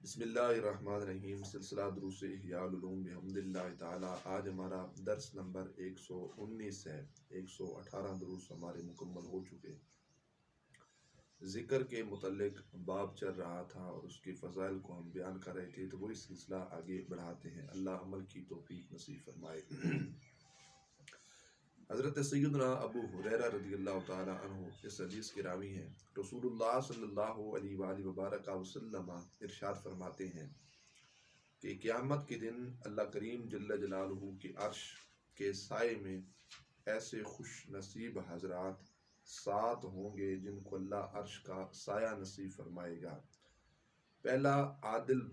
بسم اللہ الرحمن الرحیم، سلسلہ دروس احیاء العلوم بحمد اللہ تعالی۔ آج ہمارا درس نمبر 119 ہے۔ 118 دروس ہمارے مکمل ہو چکے۔ ذکر کے متعلق باب چل رہا تھا اور اس کی فضائل کو ہم بیان کر رہے تھے، تو وہی سلسلہ آگے بڑھاتے ہیں۔ اللہ عمل کی توفیق نصیب فرمائے۔ حضرت سیدنا ابو ہریرہ رضی اللہ تعالی عنہ اس حدیث کے راوی ہیں۔ رسول اللہ صلی اللہ علیہ وآلہ وبارک وسلم ارشاد فرماتے ہیں کہ قیامت کے دن اللہ کریم جل جلالہ کے عرش کے سائے میں ایسے خوش نصیب حضرات 7 ہوں گے جن کو اللہ عرش کا سایہ نصیب فرمائے گا۔ پہلا، عادل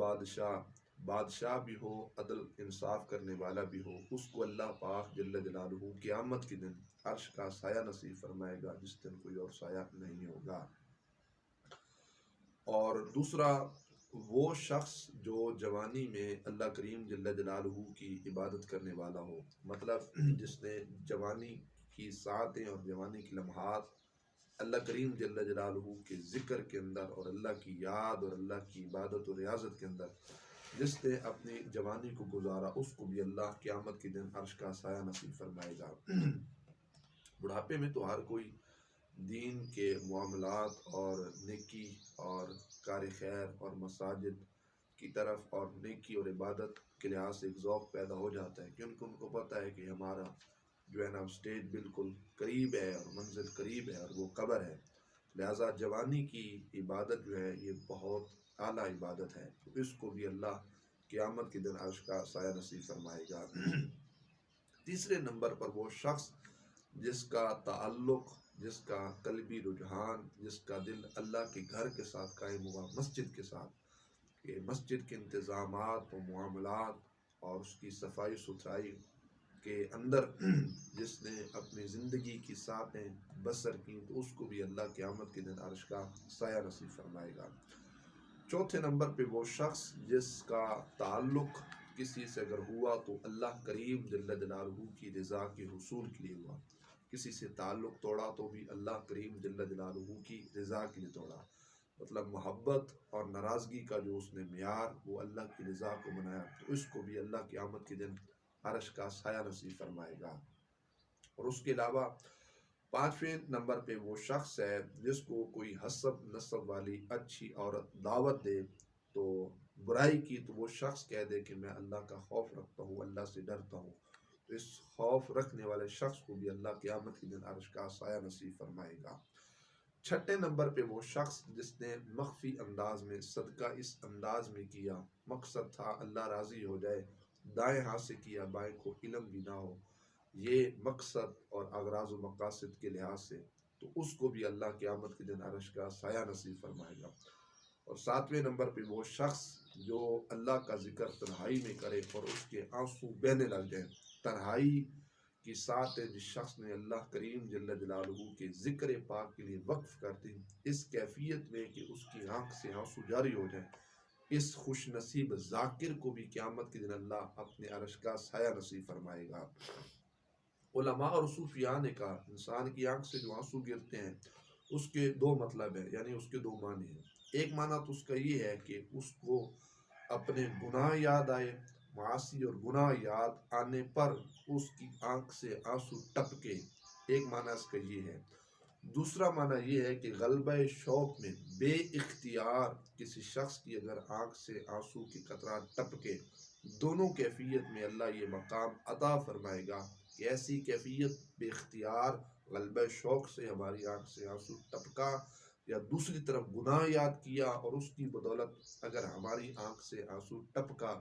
بادشاہ بھی ہو، عدل انصاف کرنے والا بھی ہو، اس کو اللہ پاک جل جلالہ قیامت کے دن عرش کا سایہ نصیب فرمائے گا، جس دن کوئی اور سایہ نہیں ہوگا۔ اور دوسرا، وہ شخص جو جوانی میں اللہ کریم جل جلالہ کی عبادت کرنے والا ہو، مطلب جس نے جوانی کی ساعتیں اور جوانی کے لمحات اللہ کریم جل جلالہ کے ذکر کے اندر اور اللہ کی یاد اور اللہ کی عبادت و ریاضت کے اندر جس نے اپنی جوانی کو گزارا، اس کو بھی اللہ قیامت کے دن عرش کا سایہ نصیب فرمائے گا۔ بڑھاپے میں تو ہر کوئی دین کے معاملات اور نیکی اور کار خیر اور مساجد کی طرف اور نیکی اور عبادت کے لحاظ سے ایک ذوق پیدا ہو جاتا ہے، کیونکہ ان کو پتہ ہے کہ ہمارا جو ہے نا اسٹیج بالکل قریب ہے اور منزل قریب ہے اور وہ قبر ہے، لہٰذا جوانی کی عبادت جو ہے یہ بہت اعلیٰ عبادت ہے، تو اس کو بھی اللہ قیامت کے دن عرش کا سایہ نصیب فرمائے گا۔ تیسرے نمبر پر وہ شخص جس کا تعلق، جس کا قلبی رجحان، جس کا دل اللہ کے گھر کے ساتھ قائم ہوا، مسجد کے ساتھ، کہ مسجد کے انتظامات و معاملات اور اس کی صفائی ستھرائی کے اندر جس نے اپنی زندگی کی ساتیں بسر کی، تو اس کو بھی اللہ قیامت کے دن عرش کا سایہ نصیب فرمائے گا۔ چوتھے نمبر پہ وہ شخص جس کا تعلق کسی سے اگر ہوا تو اللہ کریم جل جلالہ کی رضا کے حصول کے لیے ہوا، کسی سے تعلق توڑا تو بھی اللہ کریم جل جلالہ کی رضا کے لیے توڑا، مطلب محبت اور ناراضگی کا جو اس نے معیار وہ اللہ کی رضا کو بنایا، تو اس کو بھی اللہ قیامت کے دن عرش کا سایہ نصیب فرمائے گا۔ اور اس کے علاوہ 5ویں نمبر پہ وہ شخص ہے جس کو کوئی حسب نسب والی اچھی عورت دعوت دے تو برائی کی، تو وہ شخص کہہ دے کہ میں اللہ کا خوف رکھتا ہوں، اللہ سے ڈرتا ہوں، تو اس خوف رکھنے والے شخص کو بھی اللہ قیامت کے دن عرش کا سایہ نصیب فرمائے گا۔ 6 نمبر پہ وہ شخص جس نے مخفی انداز میں صدقہ اس انداز میں کیا، مقصد تھا اللہ راضی ہو جائے، دائیں ہاتھ سے کیا، بائیں کو علم بھی نہ ہو، یہ مقصد اور اغراض و مقاصد کے لحاظ سے، تو اس کو بھی اللہ قیامت کے دن عرش کا سایہ نصیب فرمائے گا۔ اور 7ویں نمبر پہ وہ شخص جو اللہ کا ذکر تنہائی میں کرے اور اس کے آنسو بہنے لگ جائیں، تنہائی کی ساتھ جس شخص نے اللہ کریم جل جلالہ کے ذکر پاک کے لیے وقف کر دی، اس کیفیت میں کہ اس کی آنکھ سے آنسو جاری ہو جائیں، اس خوش نصیب ذاکر کو بھی قیامت کے دن اللہ اپنے عرش کا سایہ نصیب فرمائے گا۔ علماء اور صوفیاء نے کہا انسان کی آنکھ سے جو آنسو گرتے ہیں اس کے 2 مطلب ہیں، یعنی اس کے 2 معنی ہیں۔ ایک معنی تو اس کا یہ ہے کہ اس کو اپنے گناہ یاد آئے، معاصی اور گناہ یاد آنے پر اس کی آنکھ سے آنسو ٹپکے، ایک معنی اس کا یہ ہے۔ دوسرا معنی یہ ہے کہ غلبہ شوق میں بے اختیار کسی شخص کی اگر آنکھ سے آنسو کی قطرات ٹپکے، دونوں کیفیت میں اللہ یہ مقام عطا فرمائے گا کہ ایسی کیفیت بے اختیار غلبہ شوق سے ہماری آنکھ سے آنسو ٹپکا یا دوسری طرف گناہ یاد کیا اور اس کی بدولت اگر ہماری آنکھ سے آنسو ٹپکا،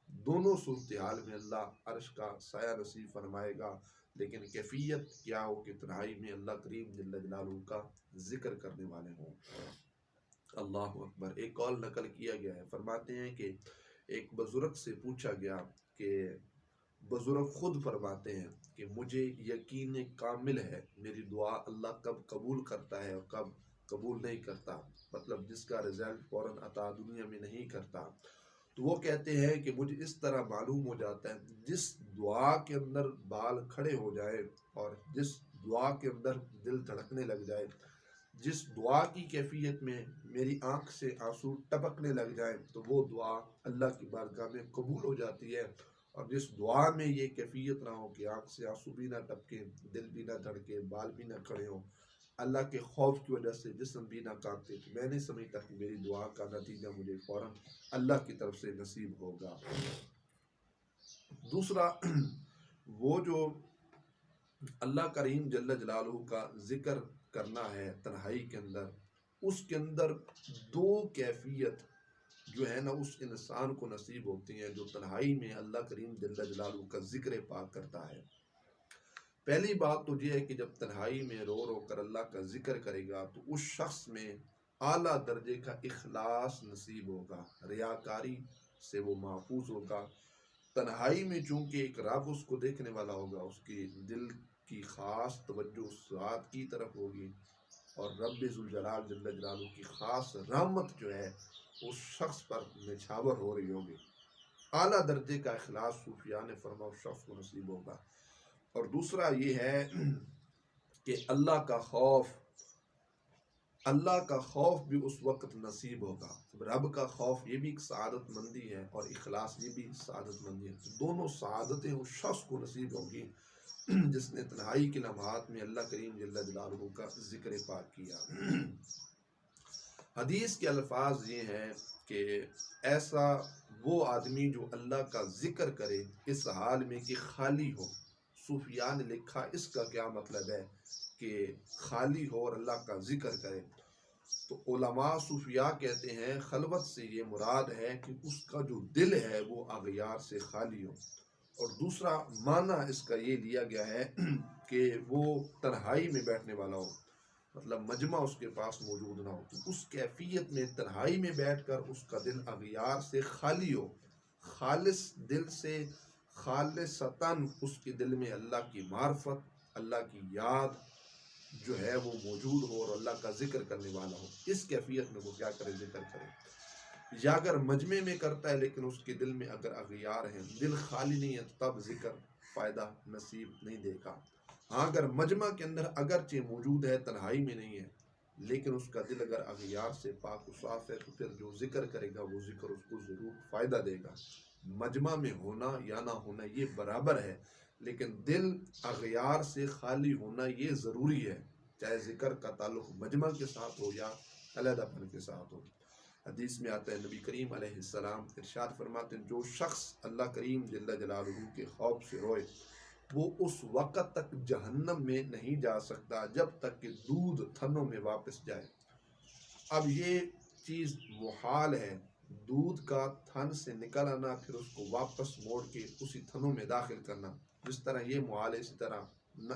دونوں صورتحال میں اللہ عرش کا سایہ نصیب فرمائے گا، لیکن کیفیت کیا ہو کہ تنہائی میں اللہ کریم جل جلالہ کا ذکر کرنے والے ہوں۔ اللہ اکبر۔ ایک قول نقل کیا گیا ہے، فرماتے ہیں کہ ایک بزرگ سے پوچھا گیا کہ بزرگ خود فرماتے ہیں کہ مجھے یقین کامل ہے میری دعا اللہ کب قبول کرتا ہے اور کب قبول نہیں کرتا، مطلب جس کا رزلٹ فوراً عطا دنیا میں نہیں کرتا، تو وہ کہتے ہیں کہ مجھے اس طرح معلوم ہو جاتا ہے جس دعا کے اندر بال کھڑے ہو جائے اور جس دعا کے اندر دل دھڑکنے لگ جائے، جس دعا کی کیفیت میں میری آنکھ سے آنسو ٹپکنے لگ جائیں تو وہ دعا اللہ کی بارگاہ میں قبول ہو جاتی ہے، اور جس دعا میں یہ کیفیت نہ ہو کہ آنکھ سے آنسو بھی نہ ٹپکے، دل بھی نہ دھڑکے، بال بھی نہ کھڑے ہوں، اللہ کے خوف کی وجہ سے جسم بھی نہ کانپے، تو میں نہیں سمجھتا کہ میری دعا کا نتیجہ مجھے فوراً اللہ کی طرف سے نصیب ہوگا۔ دوسرا، وہ جو اللہ کریم جل جلالہ کا ذکر کرنا ہے تنہائی کے اندر، اس کے اندر دو کیفیت جو ہے نا اس انسان کو نصیب ہوتی ہیں جو تنہائی میں اللہ کریم جل جلالہ کا ذکر پاک کرتا ہے۔ پہلی بات تو یہ ہے کہ جب تنہائی میں رو رو کر اللہ کا ذکر کرے گا تو اس شخص میں اعلیٰ درجے کا اخلاص نصیب ہوگا، ریاکاری سے وہ محفوظ ہوگا۔ تنہائی میں چونکہ ایک رب اس کو دیکھنے والا ہوگا، اس کی دل کی خاص توجہ اس ذات کی طرف ہوگی، اور رب ذوالجلال جل جلالہ کی خاص رحمت جو ہے اس شخص پر نچھاور ہو رہی ہوگی۔ اعلیٰ درجے کا اخلاص صوفیاء نے فرما اس شخص کو نصیب ہوگا۔ اور دوسرا یہ ہے کہ اللہ کا خوف بھی اس وقت نصیب ہوگا۔ رب کا خوف یہ بھی ایک سعادت مندی ہے، اور اخلاص یہ بھی سعادت مندی ہے، تو دونوں سعادتیں اس شخص کو نصیب ہوگی جس نے تنہائی کے لمحات میں اللہ کریم جل جلالہ کا ذکر پاک کیا۔ حدیث کے الفاظ یہ ہیں کہ ایسا وہ آدمی جو اللہ کا ذکر کرے اس حال میں کہ خالی ہو۔ صوفیاء نے لکھا اس کا کیا مطلب ہے کہ خالی ہو اور اللہ کا ذکر کرے، تو علماء صوفیاء کہتے ہیں خلوت سے یہ مراد ہے کہ اس کا جو دل ہے وہ اغیار سے خالی ہو، اور دوسرا معنی اس کا یہ لیا گیا ہے کہ وہ تنہائی میں بیٹھنے والا ہو، مطلب مجمع اس کے پاس موجود نہ ہو، تو اس کیفیت میں تنہائی میں بیٹھ کر اس کا دل اغیار سے خالی ہو، خالص دل سے خالصتاً اس کے دل میں اللہ کی معرفت، اللہ کی یاد جو ہے وہ موجود ہو اور اللہ کا ذکر کرنے والا ہو۔ اس کیفیت میں وہ کیا کرے، ذکر کرے۔ یا اگر مجمع میں کرتا ہے لیکن اس کے دل میں اگر اغیار ہیں، دل خالی نہیں ہے، تب ذکر فائدہ نصیب نہیں دے گا۔ ہاں اگر مجمع کے اندر اگرچہ موجود ہے، تنہائی میں نہیں ہے، لیکن اس کا دل اگر اغیار سے پاک و صاف ہے، تو پھر جو ذکر کرے گا وہ ذکر اس کو ضرور فائدہ دے گا۔ مجمع میں ہونا یا نہ ہونا یہ برابر ہے، لیکن دل اغیار سے خالی ہونا یہ ضروری ہے، چاہے ذکر کا تعلق مجمع کے ساتھ ہو یا علیحدہ پن کے ساتھ ہو۔ حدیث میں آتا ہے نبی کریم علیہ السلام ارشاد فرماتے ہیں جو شخص اللہ کریم جل جلالہ کے خوف سے روئے وہ اس وقت تک جہنم میں نہیں جا سکتا جب تک کہ دودھ تھنوں میں واپس جائے۔ اب یہ چیز محال ہے، دودھ کا تھن سے نکل آنا پھر اس کو واپس موڑ کے اسی تھنوں میں داخل کرنا، جس طرح یہ محال ہے،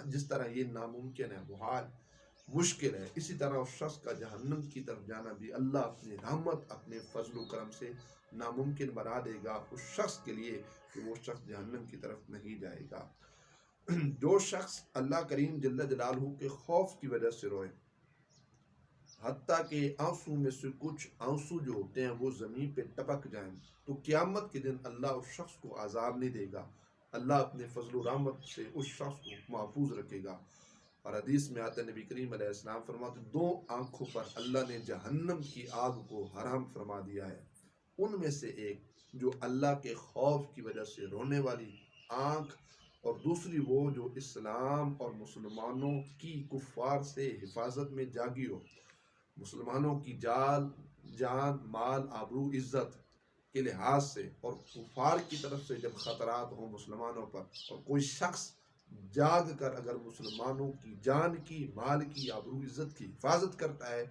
جس طرح یہ ناممکن ہے، محال مشکل ہے، اسی طرح اس شخص کا جہنم کی طرف جانا بھی اللہ اپنی رحمت، اپنے فضل و کرم سے ناممکن بنا دے گا اس شخص کے لیے کہ وہ شخص جہنم کی طرف نہیں جائے گا۔ جو شخص اللہ کریم جل جلالہ کے خوف کی وجہ سے روئے، حتیٰ کہ آنسو میں سے کچھ آنسو جو ہوتے ہیں وہ زمین پہ ٹپک جائیں، تو قیامت کے دن اللہ اس شخص کو عذاب نہیں دے گا، اللہ اپنے فضل و رحمت سے اس شخص کو محفوظ رکھے گا۔ اور حدیث میں آتا ہے نبی کریم علیہ السلام فرماتے دو آنکھوں پر اللہ نے جہنم کی آگ کو حرام فرما دیا ہے، ان میں سے ایک جو اللہ کے خوف کی وجہ سے رونے والی آنکھ، اور دوسری وہ جو اسلام اور مسلمانوں کی کفار سے حفاظت میں جاگی ہو، مسلمانوں کی جان مال آبرو عزت کے لحاظ سے، اور کفار کی طرف سے جب خطرات ہوں مسلمانوں پر، اور کوئی شخص جاگ کر اگر مسلمانوں کی جان کی مال کی آبرو عزت کی حفاظت کرتا ہے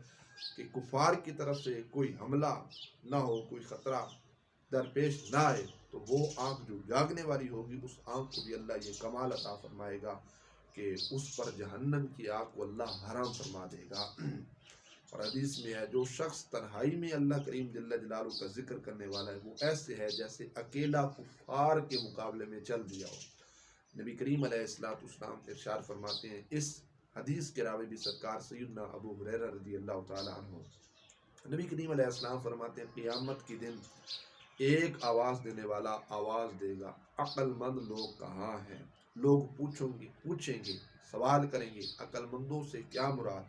کہ کفار کی طرف سے کوئی حملہ نہ ہو، کوئی خطرہ درپیش نہ آئے، تو وہ آنکھ جو جاگنے والی ہوگی اس آنکھ کو بھی اللہ یہ کمال عطا فرمائے گا کہ اس پر جہنم کی آگ کو اللہ حرام فرما دے گا۔ اور حدیث میں ہے جو شخص تنہائی میں اللہ کریم جل جلالہ کا ذکر کرنے والا ہے وہ ایسے ہے جیسے اکیلا کفار کے مقابلے میں چل دیا ہو۔ نبی کریم علیہ السلام ارشاد فرماتے ہیں، اس حدیث کے راوی بھی سرکار سیدنا ابو ہریرہ رضی اللہ تعالی عنہ، نبی کریم علیہ السلام فرماتے ہیں قیامت کے دن ایک آواز دینے والا آواز دے گا، عقل مند لوگ کہاں ہیں؟ لوگ پوچھیں گے، سوال کریں گے عقل مندوں سے کیا مراد؟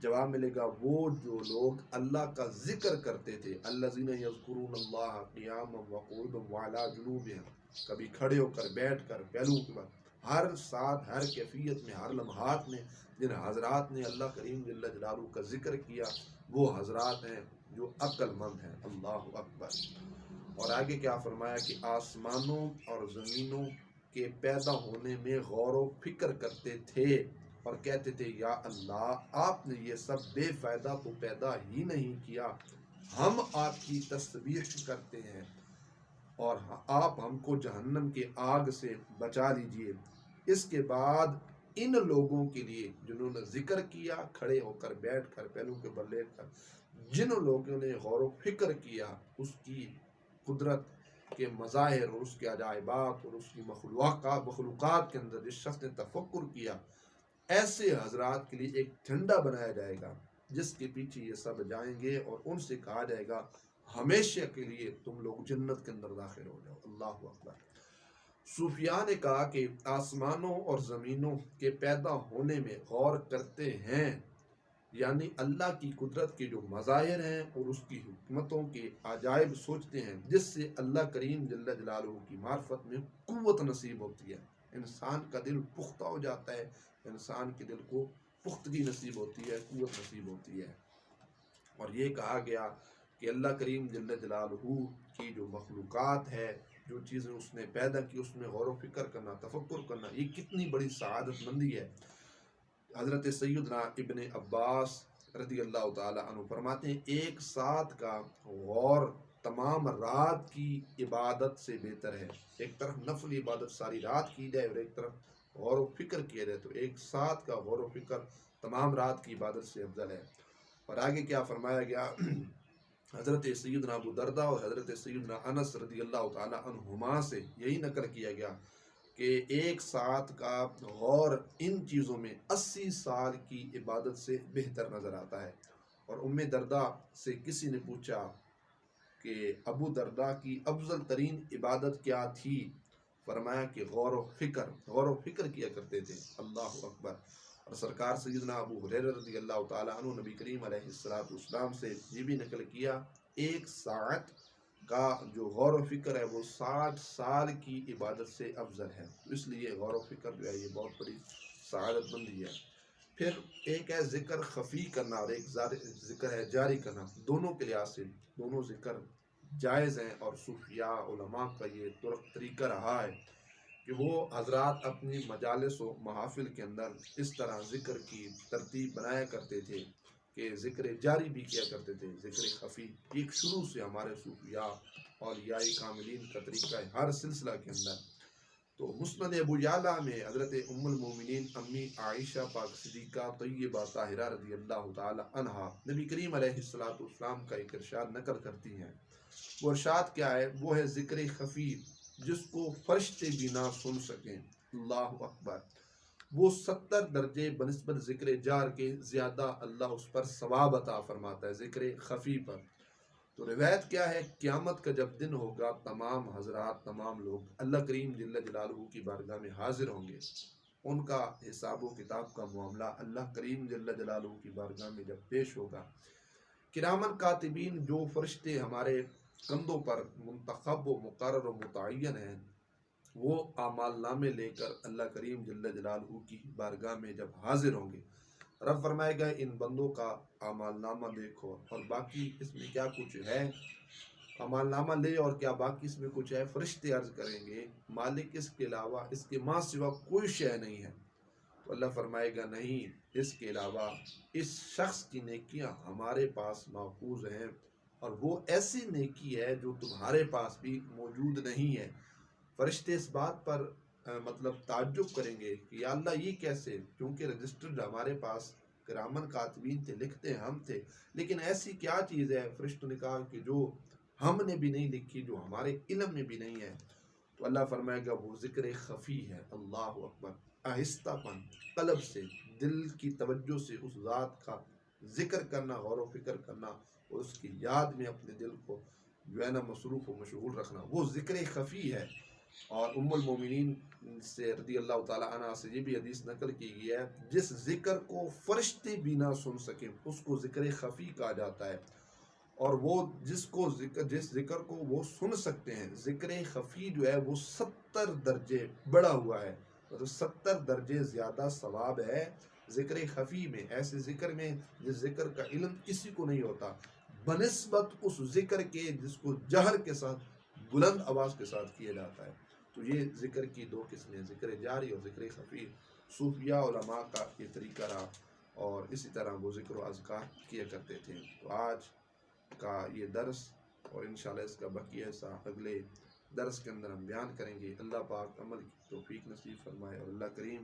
جواب ملے گا وہ جو لوگ اللہ کا ذکر کرتے تھے، الذین یذکرون اللہ قیاما وقعودا وعلی جنوبہم، کبھی کھڑے ہو کر، بیٹھ کر، پہلوؤں کے بعد، ہر ساتھ، ہر کیفیت میں، ہر لمحات میں جن حضرات نے اللہ کریم جل جلالہ کا ذکر کیا وہ حضرات ہیں جو عقل مند ہیں۔ اللہ اکبر۔ اور آگے کیا فرمایا کہ آسمانوں اور زمینوں کے پیدا ہونے میں غور و فکر کرتے تھے اور کہتے تھے یا اللہ آپ نے یہ سب بے فائدہ تو پیدا ہی نہیں کیا، ہم آپ کی تسبیح کرتے ہیں اور آپ ہم کو جہنم کے آگ سے بچا لیجئے۔ اس کے بعد ان لوگوں کے لیے جنہوں نے ذکر کیا کھڑے ہو کر، بیٹھ کر، پہلو کے بل لیٹ کر، جن لوگوں نے غور و فکر کیا اس کی قدرت کے مظاہر اور اس کے عجائبات اور اس کی مخلوقات کے اندر، جس شخص نے تفکر کیا، ایسے حضرات کے لیے ایک جھنڈا بنایا جائے گا جس کے پیچھے یہ سب جائیں گے اور ان سے کہا جائے گا ہمیشہ کے لیے تم لوگ جنت کے اندر داخل ہو جاؤ۔ اللہ اکبر۔ صوفیاء نے کہا کہ آسمانوں اور زمینوں کے پیدا ہونے میں غور کرتے ہیں، یعنی اللہ کی قدرت کے جو مظاہر ہیں اور اس کی حکمتوں کے عجائب سوچتے ہیں، جس سے اللہ کریم جل جلالہ کی معرفت میں قوت نصیب ہوتی ہے، انسان کا دل پختہ ہو جاتا ہے، انسان کے دل کو پختگی نصیب ہوتی ہے، قوت نصیب ہوتی ہے۔ اور یہ کہا گیا کہ اللہ کریم جل جلالہ کی جو مخلوقات ہے، جو چیزیں اس نے پیدا کی، اس میں غور و فکر کرنا، تفکر کرنا، یہ کتنی بڑی سعادت مندی ہے۔ حضرت سیدنا ابن عباس رضی اللہ تعالی عنہ فرماتے ہیں ایک ساتھ کا غور تمام رات کی عبادت سے بہتر ہے۔ ایک طرف نفل عبادت ساری رات کی جائے اور ایک طرف غور و فکر کیا جائے، تو ایک ساتھ کا غور و فکر تمام رات کی عبادت سے افضل ہے۔ اور آگے کیا فرمایا گیا، حضرت سیدنا ابو دردہ اور حضرت سیدنا انس رضی اللہ تعالی عنہما سے یہی نقل کیا گیا کہ ایک ساتھ کا غور ان چیزوں میں 80 سال کی عبادت سے بہتر نظر آتا ہے۔ اور ام دردہ سے کسی نے پوچھا کہ ابو دردہ کی افضل ترین عبادت کیا تھی؟ فرمایا کہ غور و فکر کیا کرتے تھے۔ اللہ اکبر۔ اور سرکار سیدنا ابو ہریرہ رضی اللہ تعالی عنہ نبی کریم علیہ السلام سے یہ بھی نقل کیا ایک ساعت کا جو غور و فکر ہے وہ 60 سال کی عبادت سے افضل ہے۔ اس لیے غور و فکر جو ہے یہ بہت بڑی سعادت مندی ہے۔ پھر ایک ہے ذکر خفی کرنا اور ایک ذکر ہے جاری کرنا، دونوں کے لحاظ سے دونوں ذکر جائز ہیں، اور صوفیاء علماء کا یہ طریقہ رہا ہے کہ وہ حضرات اپنی مجالس و محافل کے اندر اس طرح ذکر کی ترتیب بنایا کرتے تھے کہ ذکر جاری بھی کیا کرتے تھے، ذکر خفی ایک شروع سے ہمارے صوفیاء اولیاء کاملین کا طریقہ ہے ہر سلسلہ کے اندر۔ تو مسند ابو یعلا میں حضرت ام المومنین امی عائشہ پاک صدیقہ طیبہ طاہرہ رضی اللہ تعالی عنہا نبی کریم علیہ السلام کا ایک ارشاد نقل کرتی ہیں۔ وہ ارشاد کیا ہے؟ وہ ہے ذکر خفی جس کو فرشتے بھی نہ سن سکیں۔ اللہ اکبر۔ وہ 70 درجے بنسبت ذکر جار کے زیادہ اللہ اس پر ثواب عطا فرماتا ہے ذکر خفی پر۔ تو روایت کیا ہے؟ قیامت کا جب دن ہوگا تمام حضرات، تمام لوگ اللہ کریم جل جلالہ کی بارگاہ میں حاضر ہوں گے، ان کا حساب و کتاب کا معاملہ اللہ کریم جل جلالہ کی بارگاہ میں جب پیش ہوگا، کرامن کاتبین جو فرشتے ہمارے کندھوں پر منتخب و مقرر و متعین ہیں، وہ اعمال نامے لے کر اللہ کریم جل جلالہ کی بارگاہ میں جب حاضر ہوں گے، رب فرمائے گا ان بندوں کا اعمال نامہ دیکھو اور باقی اس میں کیا کچھ ہے، اعمال نامہ لے اور کیا باقی اس میں کچھ ہے؟ فرشتے عرض کریں گے مالک اس کے علاوہ، اس کے ماں سوا کوئی شے نہیں ہے۔ تو اللہ فرمائے گا نہیں، اس کے علاوہ اس شخص کی نیکیاں ہمارے پاس محفوظ ہیں، اور وہ ایسی نیکی ہے جو تمہارے پاس بھی موجود نہیں ہے۔ فرشتے اس بات پر مطلب تعجب کریں گے کہ یا اللہ یہ کیسے، کیونکہ رجسٹرڈ ہمارے پاس کرامن کاتبین تھے، لکھتے ہم تھے، لیکن ایسی کیا چیز ہے فرشتوں نے کہا کہ جو ہم نے بھی نہیں لکھی، جو ہمارے علم میں بھی نہیں ہے۔ تو اللہ فرمائے گا وہ ذکر خفی ہے۔ اللہ اکبر۔ آہستہ پن، قلب سے، دل کی توجہ سے اس ذات کا ذکر کرنا، غور و فکر کرنا اور اس کی یاد میں اپنے دل کو جو ہے نا مصروف و مشغول رکھنا، وہ ذکر خفی ہے۔ اور ام المومنین سے رضی اللہ تعالیٰ عنہ سے یہ بھی حدیث نقل کی گئی ہے، جس ذکر کو فرشتے بھی نہ سن سکیں اس کو ذکر خفی کہا جاتا ہے، اور وہ جس ذکر کو وہ سن سکتے ہیں، ذکر خفی جو ہے وہ 70 درجے بڑھا ہوا ہے، مطلب 70 درجے زیادہ ثواب ہے ذکر خفی میں، ایسے ذکر میں جس ذکر کا علم کسی کو نہیں ہوتا، بنسبت اس ذکر کے جس کو جہر کے ساتھ بلند آواز کے ساتھ کیا جاتا ہے۔ تو یہ ذکر کی دو قسمیں، ذکر جاری اور ذکر خفی، صوفیاء علماء کا یہ طریقہ رہا، اور اسی طرح وہ ذکر و اذکار کیا کرتے تھے۔ تو آج کا یہ درس اور انشاءاللہ اس کا بقیہ حصہ اگلے درس کے اندر ہم بیان کریں گے۔ اللہ پاک عمل کی توفیق نصیب فرمائے، اور اللہ کریم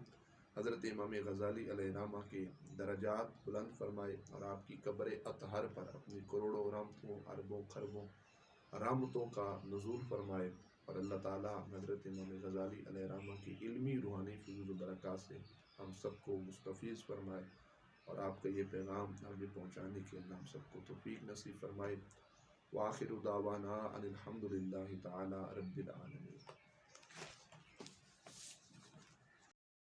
حضرت امام غزالی علیہ الرحمہ کے درجات بلند فرمائے، اور آپ کی قبر اطہر پر اپنی کروڑوں رحمتوں اربوں خربوں رحمتوں کا نزول فرمائے، اور اللہ تعالیٰ حضرت امام غزالی علیہ الرحمہ کی علمی روحانی فیوز و برکات سے ہم سب کو مستفیض فرمائے، اور آپ کا یہ پیغام آگے پہنچانے کے اللہ ہم سب کو توفیق نصیب فرمائے۔ وآخر دعوانا ان الحمد للہ تعالی رب العالمین۔